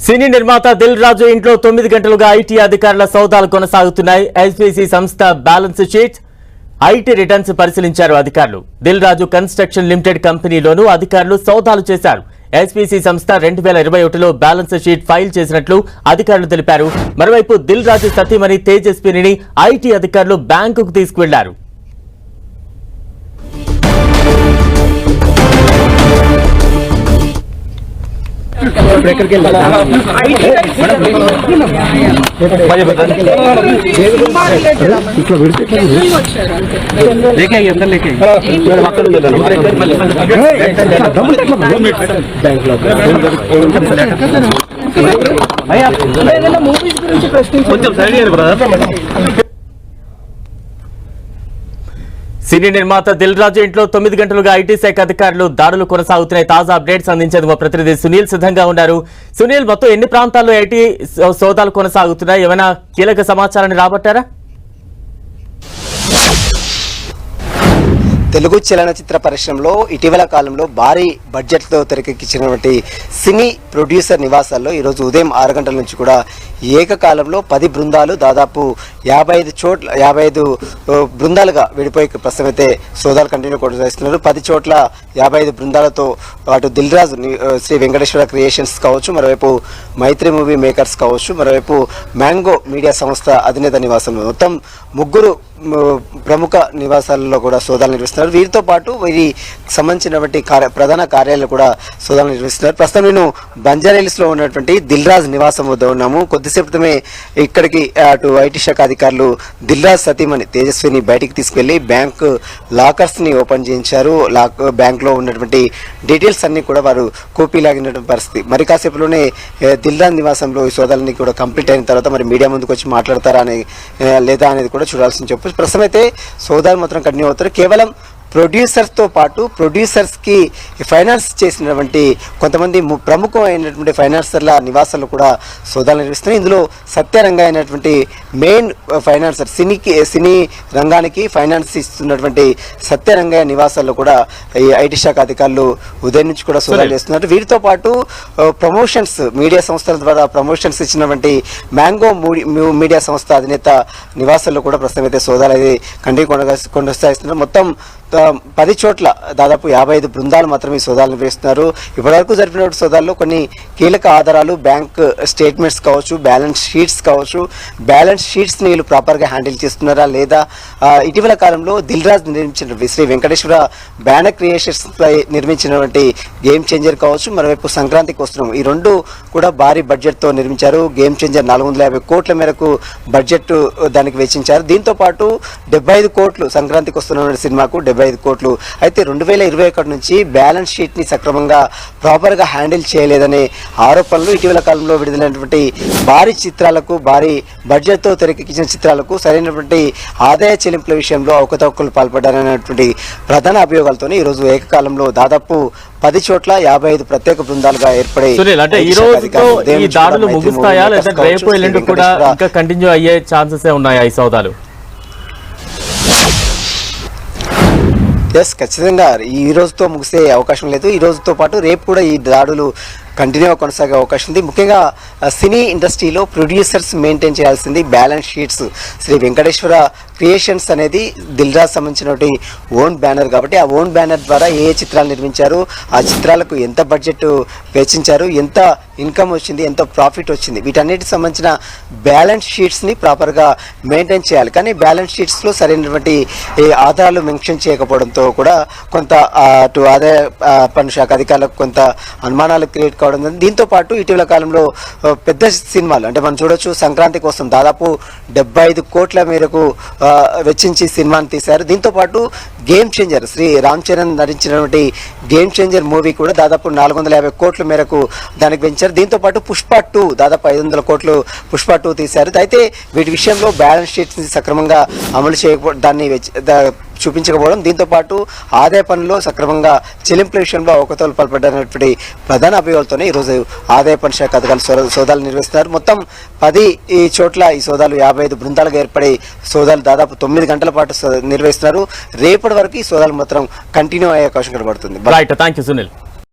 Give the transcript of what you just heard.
సినీ నిర్మాత దిల్ రాజు ఇంట్లో 9 గంటలుగా ఐటీ అధికారుల సౌదాలు కొనసాగుతున్నాయి. ఎస్పీసీ సంస్థ బ్యాలెన్స్ షీట్, ఐటీ రిటర్న్స్ పరిశీలించారు అధికారులు. దిల్ రాజు కన్స్ట్రక్షన్ లిమిటెడ్ కంపెనీలోనూ అధికారులు సౌదాలు చేశారు. ఎస్పీసీ సంస్థ 2021లో బ్యాలెన్స్ షీట్ ఫైల్ చేసినట్లు అధికారులు తెలిపారు. మరోవైపు దిల్ రాజు సతీమణి తేజస్విని ఐటీ అధికారులు బ్యాంకుకు తీసుకువెళ్లారు. సినీ నిర్మాత దిల్ రాజు ఇంట్లో 9 గంటలుగా ఐటీ శాఖ అధికారులు దాడులు కొనసాగుతున్నాయి. తాజా అప్డేట్స్ అందించేందుకు మా ప్రతినిధి సునీల్ సిద్ధంగా ఉన్నారు. సునీల్, మొత్తం ఎన్ని ప్రాంతాల్లో ఐటీ సోదాలు కొనసాగుతున్నాయి? ఏమైనా కీలక సమాచారాన్ని రాబట్టారా? తెలుగు చలనచిత్ర పరిశ్రమలో ఇటీవల కాలంలో భారీ బడ్జెట్తో తెరకెక్కించినటువంటి సినీ ప్రొడ్యూసర్ నివాసాల్లో ఈరోజు ఉదయం 6 గంటల నుంచి కూడా ఏకకాలంలో 10 బృందాలు దాదాపు 55 బృందాలుగా విడిపోయి ప్రస్తుతం అయితే సోదాలు కంటిన్యూ కొనసాగిస్తున్నారు. 10 చోట్ల 55 బృందాలతో అటు దిల్ రాజు శ్రీ వెంకటేశ్వర క్రియేషన్స్ కావచ్చు, మరోవైపు మైత్రి మూవీ మేకర్స్ కావచ్చు, మరోవైపు మ్యాంగో మీడియా సంస్థ అధినేత నివాసం, మొత్తం 3 ప్రముఖ నివాసాలలో కూడా సోదాలు నిర్వహిస్తున్నారు. వీరితో పాటు వీరి సంబంధించినటువంటి ప్రధాన కార్యాలయాలు కూడా సోదాలు నిర్వహిస్తున్నారు. ప్రస్తుతం నేను బంజారాహిల్స్ లో ఉన్నటువంటి దిల్ రాజు నివాసం వద్ద ఉన్నాము. కొద్దిసేపు క్రితమే ఇక్కడికి అటు ఐటీ శాఖ అధికారులు దిల్ రాజు సతీమణి తేజస్విని బయటికి తీసుకెళ్లి బ్యాంక్ లాకర్స్ ని ఓపెన్ చేయించారు. బ్యాంక్ లో ఉన్నటువంటి డీటెయిల్స్ అన్ని కూడా వారు కాపీ లాగినటువంటి పరిస్థితి. మరి కాసేపులోనే దిల్ రాజు నివాసంలో ఈ సోదాలన్నీ కూడా కంప్లీట్ అయిన తర్వాత మరి మీడియా ముందుకు వచ్చి మాట్లాడతారా లేదా అనేది కూడా చూడాల్సింది చెప్పు. ప్రస్తుతం అయితే సోదాలు మాత్రం కంటిన్యూ అవుతారు. కేవలం ప్రొడ్యూసర్స్తో పాటు ప్రొడ్యూసర్స్కి ఫైనాన్స్ చేసినటువంటి కొంతమంది ప్రముఖమైనటువంటి ఫైనాన్సర్ల నివాసాలు కూడా సోదాలు నిర్వహిస్తున్నాయి. ఇందులో సత్యరంగ అయినటువంటి మెయిన్ ఫైనాన్సర్, సినీ రంగానికి ఫైనాన్స్ ఇస్తున్నటువంటి సత్యరంగయ్య నివాసాల్లో కూడా ఈ ఐటీ శాఖ అధికారులు ఉదయం నుంచి కూడా సోదాలు చేస్తున్నారు. వీరితో పాటు ప్రమోషన్స్, మీడియా సంస్థల ద్వారా ప్రమోషన్స్ ఇచ్చినటువంటి మ్యాంగో మీడియా సంస్థ అధినేత నివాసాల్లో కూడా ప్రస్తుతం అయితే సోదాలు అయితే కంటిన్యూ కొనసాగిస్తున్నారు. మొత్తం 10 చోట్ల దాదాపు 55 బృందాలు మాత్రమే ఈ సోదాలు నిర్వహిస్తున్నారు. ఇప్పటివరకు జరిపిన సోదాల్లో కొన్ని కీలక ఆధారాలు, బ్యాంక్ స్టేట్మెంట్స్ కావచ్చు, బ్యాలెన్స్ షీట్స్ కావచ్చు, బ్యాలెన్స్ షీట్స్ ని వీళ్ళు ప్రాపర్గా హ్యాండిల్ చేస్తున్నారా లేదా, ఇటీవల కాలంలో దిల్ రాజు నిర్మించిన శ్రీ వెంకటేశ్వర బ్యానర్ క్రియేషన్స్ నిర్మించినటువంటి గేమ్ చేంజర్ కావచ్చు, మరోవైపు సంక్రాంతికి వస్తున్నాం, ఈ 2 కూడా భారీ బడ్జెట్తో నిర్మించారు. గేమ్ చేంజర్ 450 కోట్ల మేరకు బడ్జెట్ దానికి వెచ్చించారు. దీంతో పాటు 75 కోట్లు సంక్రాంతికి వస్తున్న సినిమాకు 75 కోట్లు. అయితే 2021 నుంచి బ్యాలెన్స్ షీట్ ని సక్రమంగా ప్రాపర్ గా హ్యాండిల్ చేయలేదనే ఆరోపణలు, ఇటీవల కాలంలో విడుదలైనటువంటి భారీ చిత్రాలకు, భారీ బడ్జెట్ తో తెరకెక్కించిన చిత్రాలకు సరైనటువంటి ఆదాయ చెల్లింపుల విషయంలో అవకతవకలు పాల్పడ్డారనేటువంటి ప్రధాన అభియోగాలతో ఈ రోజు ఏకకాలంలో దాదాపు 10 చోట్ల 55 ప్రత్యేక బృందాలుగా ఏర్పడి ముగుస్తాయా లేదా రేపు ఎల్లుండి కూడా ఇంకా కంటిన్యూ అయ్యే ఛాన్సెస్ ఉన్నాయా ఈ సౌదాలు? ఖచ్చితంగా ఈ రోజుతో ముగిసే అవకాశం లేదు. ఈ రోజుతో పాటు రేపు కూడా ఈ దాడులు కంటిన్యూ కొనసాగే అవకాశం ఉంది. ముఖ్యంగా సినీ ఇండస్ట్రీలో ప్రొడ్యూసర్స్ మెయింటైన్ చేయాల్సింది balance sheets. Sri Venkateswara creations అనేది దిల్ రాజు సంబంధించినటువంటి ఓన్ బ్యానర్ కాబట్టి ఆ ఓన్ బ్యానర్ ద్వారా ఏ చిత్రాలు నిర్మించారు, ఆ చిత్రాలకు ఎంత బడ్జెట్ వెచ్చించారు, ఎంత ఇన్కమ్ వచ్చింది, ఎంత ప్రాఫిట్ వచ్చింది, వీటన్నిటికి సంబంధించిన బ్యాలెన్స్ షీట్స్ని ప్రాపర్గా మెయింటైన్ చేయాలి. కానీ బ్యాలెన్స్ షీట్స్లో సరైనటువంటి ఆధారాలు మెన్షన్ చేయకపోవడంతో కూడా కొంత అటు ఆదాయ పన్ను శాఖ అధికారులకు కొంత అనుమానాలు క్రియేట్ కావడం. దీంతో పాటు ఇటీవల కాలంలో పెద్ద సినిమాలు అంటే మనం చూడొచ్చు, సంక్రాంతి కోసం దాదాపు 75 కోట్ల మేరకు వెచ్చించి సినిమాని తీశారు. దీంతో పాటు గేమ్ చేంజర్, శ్రీ రామ్ చరణ్ నటించినటువంటి గేమ్ చేంజర్ మూవీ కూడా దాదాపు 450 కోట్ల మేరకు దానికి పెంచారు. దీంతో పాటు పుష్ప 2 దాదాపు 500 కోట్లు పుష్ప 2 తీశారు. అయితే వీటి విషయంలో బ్యాలెన్స్ షీట్స్ సక్రమంగా అమలు చేయకపోవడం, దాన్ని చూపించకపోవడం, దీంతో పాటు ఆదాయ పన్నులో సక్రమంగా చెల్లింపుల విషయంలో అవకతవకలు పాల్పడ్డటువంటి ప్రధాన అభియోగాలతోనే ఈరోజు ఆదాయ పన్ను శాఖ అధికారులు సోదాలు నిర్వహిస్తున్నారు. మొత్తం 10 చోట్ల ఈ సోదాలు 55 బృందాలుగా ఏర్పడి సోదాలు దాదాపు 9 గంటల పాటు నిర్వహిస్తున్నారు. రేపటి వరకు ఈ సోదాలు మాత్రం కంటిన్యూ అయ్యే అవకాశం కనబడుతుంది. Right, thank you Sunil.